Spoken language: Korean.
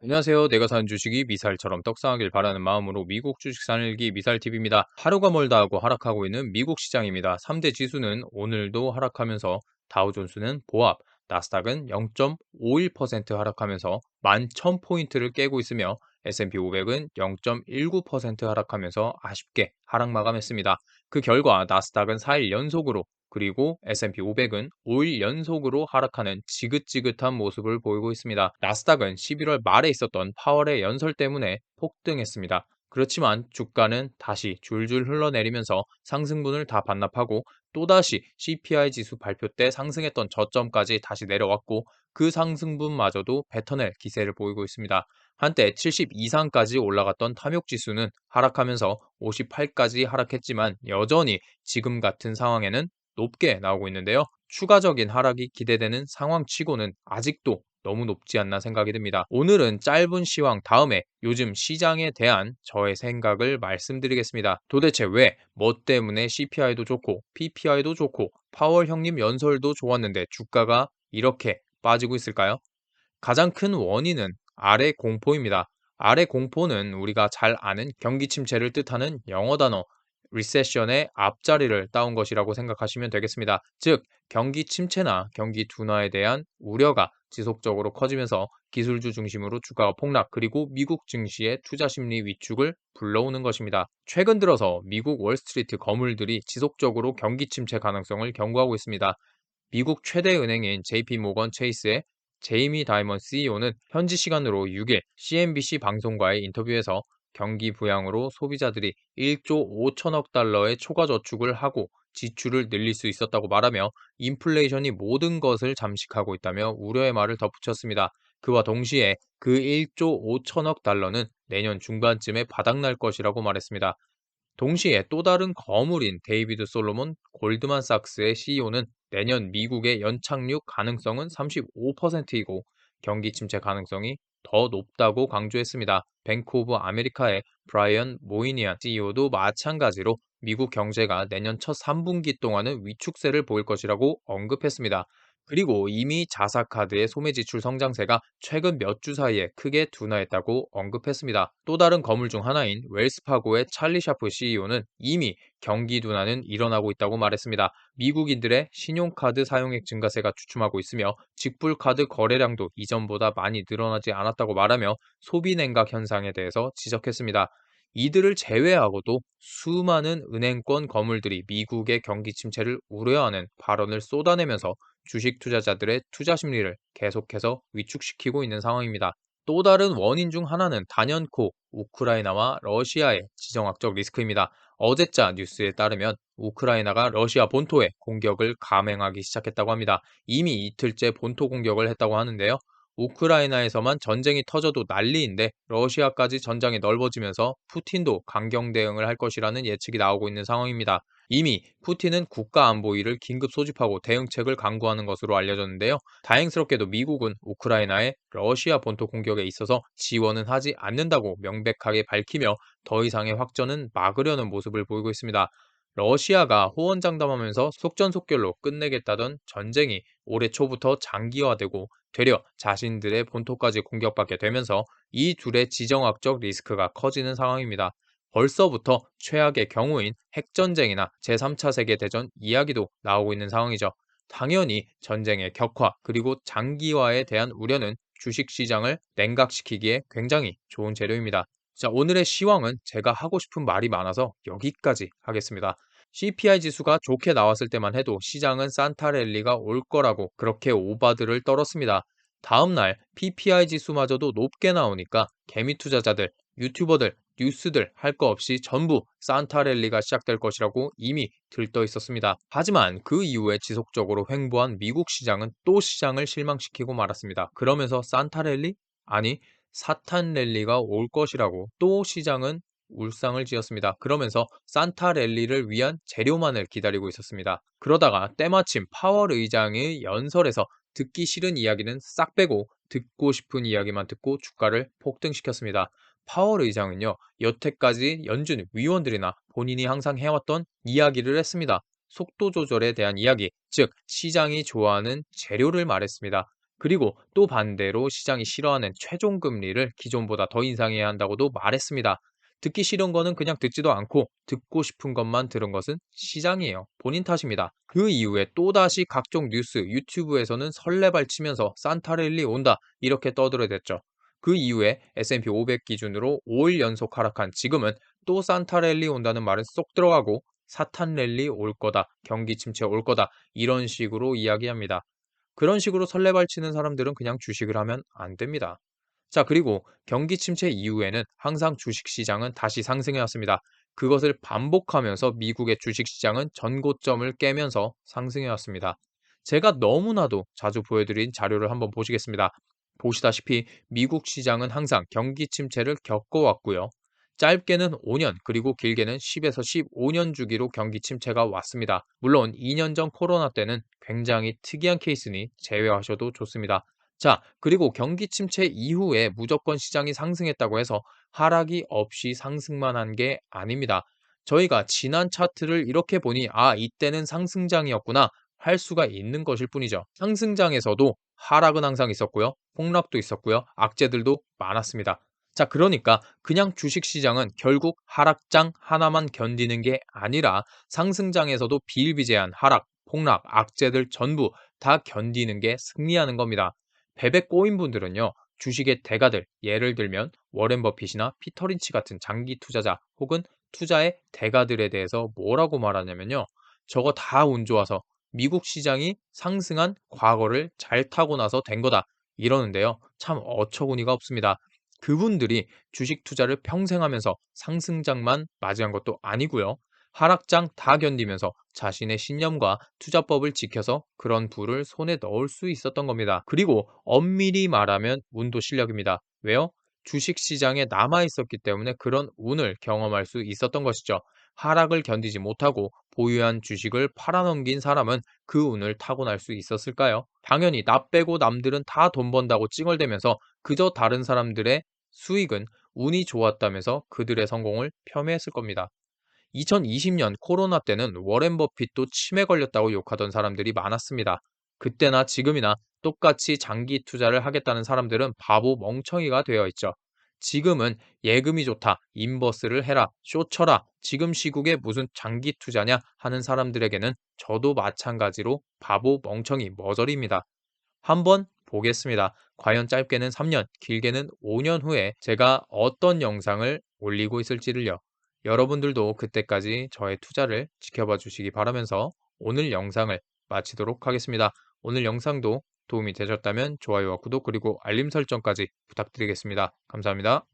안녕하세요. 내가 사는 주식이 미사일처럼 떡상하길 바라는 마음으로 미국 주식 사늘기 미사일TV입니다. 하루가 멀다 하고 하락하고 있는 미국 시장입니다. 3대 지수는 오늘도 하락하면서 다우존스는 보합, 나스닥은 0.51% 하락하면서 11,000포인트를 깨고 있으며 S&P 500은 0.19% 하락하면서 아쉽게 하락 마감했습니다. 그 결과 나스닥은 4일 연속으로 그리고 S&P 500은 5일 연속으로 하락하는 지긋지긋한 모습을 보이고 있습니다. 나스닥은 11월 말에 있었던 파월의 연설 때문에 폭등했습니다. 그렇지만 주가는 다시 줄줄 흘러내리면서 상승분을 다 반납하고 또다시 CPI 지수 발표 때 상승했던 저점까지 다시 내려왔고 그 상승분마저도 뱉어낼 기세를 보이고 있습니다. 한때 70 이상까지 올라갔던 탐욕 지수는 하락하면서 58까지 하락했지만 여전히 지금 같은 상황에는 높게 나오고 있는데요. 추가적인 하락이 기대되는 상황치고는 아직도 너무 높지 않나 생각이 듭니다. 오늘은 짧은 시황 다음에 요즘 시장에 대한 저의 생각을 말씀드리겠습니다. 도대체 왜, 뭐 때문에 CPI도 좋고 PPI도 좋고 파월 형님 연설도 좋았는데 주가가 이렇게 빠지고 있을까요? 가장 큰 원인은 아래 공포입니다. 아래 공포는 우리가 잘 아는 경기 침체를 뜻하는 영어 단어 리세션의 앞자리를 따온 것이라고 생각하시면 되겠습니다. 즉, 경기 침체나 경기 둔화에 대한 우려가 지속적으로 커지면서 기술주 중심으로 주가가 폭락 그리고 미국 증시의 투자 심리 위축을 불러오는 것입니다. 최근 들어서 미국 월스트리트 거물들이 지속적으로 경기 침체 가능성을 경고하고 있습니다. 미국 최대 은행인 JP 모건 체이스의 제이미 다이먼 CEO는 현지 시간으로 6일 CNBC 방송과의 인터뷰에서 경기 부양으로 소비자들이 1조 5천억 달러의 초과 저축을 하고 지출을 늘릴 수 있었다고 말하며 인플레이션이 모든 것을 잠식하고 있다며 우려의 말을 덧붙였습니다. 그와 동시에 그 1조 5천억 달러는 내년 중반쯤에 바닥날 것이라고 말했습니다. 동시에 또 다른 거물인 데이비드 솔로몬 골드만삭스의 CEO는 내년 미국의 연착륙 가능성은 35%이고 경기 침체 가능성이 더 높다고 강조했습니다. 뱅크 오브 아메리카의 브라이언 모이니안 CEO도 마찬가지로 미국 경제가 내년 첫 3분기 동안은 위축세를 보일 것이라고 언급했습니다. 그리고 이미 자사카드의 소매 지출 성장세가 최근 몇 주 사이에 크게 둔화했다고 언급했습니다. 또 다른 거물 중 하나인 웰스파고의 찰리 샤프 CEO는 이미 경기 둔화는 일어나고 있다고 말했습니다. 미국인들의 신용카드 사용액 증가세가 주춤하고 있으며 직불카드 거래량도 이전보다 많이 늘어나지 않았다고 말하며 소비 냉각 현상에 대해서 지적했습니다. 이들을 제외하고도 수많은 은행권 거물들이 미국의 경기 침체를 우려하는 발언을 쏟아내면서 주식 투자자들의 투자 심리를 계속해서 위축시키고 있는 상황입니다. 또 다른 원인 중 하나는 단연코 우크라이나와 러시아의 지정학적 리스크입니다. 어제자 뉴스에 따르면 우크라이나가 러시아 본토에 공격을 감행하기 시작했다고 합니다. 이미 이틀째 본토 공격을 했다고 하는데요. 우크라이나에서만 전쟁이 터져도 난리인데 러시아까지 전장이 넓어지면서 푸틴도 강경 대응을 할 것이라는 예측이 나오고 있는 상황입니다. 이미 푸틴은 국가안보위를 긴급 소집하고 대응책을 강구하는 것으로 알려졌는데요. 다행스럽게도 미국은 우크라이나의 러시아 본토 공격에 있어서 지원은 하지 않는다고 명백하게 밝히며 더 이상의 확전은 막으려는 모습을 보이고 있습니다. 러시아가 호언장담하면서 속전속결로 끝내겠다던 전쟁이 올해 초부터 장기화되고 되려 자신들의 본토까지 공격받게 되면서 이 둘의 지정학적 리스크가 커지는 상황입니다. 벌써부터 최악의 경우인 핵전쟁이나 제3차 세계대전 이야기도 나오고 있는 상황이죠. 당연히 전쟁의 격화 그리고 장기화에 대한 우려는 주식시장을 냉각시키기에 굉장히 좋은 재료입니다. 자, 오늘의 시황은 제가 하고 싶은 말이 많아서 여기까지 하겠습니다. CPI 지수가 좋게 나왔을 때만 해도 시장은 산타랠리가 올 거라고 그렇게 오바들을 떨었습니다. 다음날 PPI 지수마저도 높게 나오니까 개미 투자자들, 유튜버들, 뉴스들 할 거 없이 전부 산타랠리가 시작될 것이라고 이미 들떠 있었습니다. 하지만 그 이후에 지속적으로 횡보한 미국 시장은 또 시장을 실망시키고 말았습니다. 그러면서 산타랠리? 아니, 사탄랠리가 올 것이라고 또 시장은 울상을 지었습니다. 그러면서 산타랠리를 위한 재료만을 기다리고 있었습니다. 그러다가 때마침 파월 의장의 연설에서 듣기 싫은 이야기는 싹 빼고 듣고 싶은 이야기만 듣고 주가를 폭등시켰습니다. 파월 의장은요, 여태까지 연준 위원들이나 본인이 항상 해왔던 이야기를 했습니다. 속도 조절에 대한 이야기, 즉 시장이 좋아하는 재료를 말했습니다. 그리고 또 반대로 시장이 싫어하는 최종 금리를 기존보다 더 인상해야 한다고도 말했습니다. 듣기 싫은 거는 그냥 듣지도 않고 듣고 싶은 것만 들은 것은 시장이에요. 본인 탓입니다. 그 이후에 또다시 각종 뉴스, 유튜브에서는 설레발 치면서 산타랠리 온다 이렇게 떠들어댔죠. 그 이후에 S&P 500 기준으로 5일 연속 하락한 지금은 또 산타랠리 온다는 말은 쏙 들어가고 사탄랠리 올 거다, 경기 침체 올 거다 이런 식으로 이야기합니다. 그런 식으로 설레발 치는 사람들은 그냥 주식을 하면 안 됩니다. 자, 그리고 경기 침체 이후에는 항상 주식 시장은 다시 상승해 왔습니다. 그것을 반복하면서 미국의 주식 시장은 전고점을 깨면서 상승해 왔습니다. 제가 너무나도 자주 보여드린 자료를 한번 보시겠습니다. 보시다시피 미국 시장은 항상 경기 침체를 겪어왔고요. 짧게는 5년, 그리고 길게는 10에서 15년 주기로 경기 침체가 왔습니다. 물론 2년 전 코로나 때는 굉장히 특이한 케이스니 제외하셔도 좋습니다. 자, 그리고 경기 침체 이후에 무조건 시장이 상승했다고 해서 하락이 없이 상승만 한 게 아닙니다. 저희가 지난 차트를 이렇게 보니 이때는 상승장이었구나 할 수가 있는 것일 뿐이죠. 상승장에서도 하락은 항상 있었고요. 폭락도 있었고요. 악재들도 많았습니다. 자, 그러니까 그냥 주식시장은 결국 하락장 하나만 견디는 게 아니라 상승장에서도 비일비재한 하락, 폭락, 악재들 전부 다 견디는 게 승리하는 겁니다. 베베 꼬인 분들은요, 주식의 대가들, 예를 들면 워렌 버핏이나 피터 린치 같은 장기 투자자 혹은 투자의 대가들에 대해서 뭐라고 말하냐면요. 저거 다 운 좋아서 미국 시장이 상승한 과거를 잘 타고 나서 된 거다. 이러는데요. 참 어처구니가 없습니다. 그분들이 주식 투자를 평생 하면서 상승장만 맞이한 것도 아니고요. 하락장 다 견디면서 자신의 신념과 투자법을 지켜서 그런 부를 손에 넣을 수 있었던 겁니다. 그리고 엄밀히 말하면 운도 실력입니다. 왜요? 주식 시장에 남아 있었기 때문에 그런 운을 경험할 수 있었던 것이죠. 하락을 견디지 못하고 보유한 주식을 팔아넘긴 사람은 그 운을 타고날 수 있었을까요? 당연히 나 빼고 남들은 다 돈 번다고 찡얼대면서 그저 다른 사람들의 수익은 운이 좋았다면서 그들의 성공을 폄훼했을 겁니다. 2020년 코로나 때는 워렌 버핏도 치매 걸렸다고 욕하던 사람들이 많았습니다. 그때나 지금이나 똑같이 장기 투자를 하겠다는 사람들은 바보 멍청이가 되어 있죠. 지금은 예금이 좋다, 인버스를 해라, 쇼쳐라, 지금 시국에 무슨 장기 투자냐 하는 사람들에게는 저도 마찬가지로 바보 멍청이 머저리입니다. 한번 보겠습니다. 과연 짧게는 3년, 길게는 5년 후에 제가 어떤 영상을 올리고 있을지를요. 여러분들도 그때까지 저의 투자를 지켜봐 주시기 바라면서 오늘 영상을 마치도록 하겠습니다. 오늘 영상도 도움이 되셨다면 좋아요와 구독 그리고 알림 설정까지 부탁드리겠습니다. 감사합니다.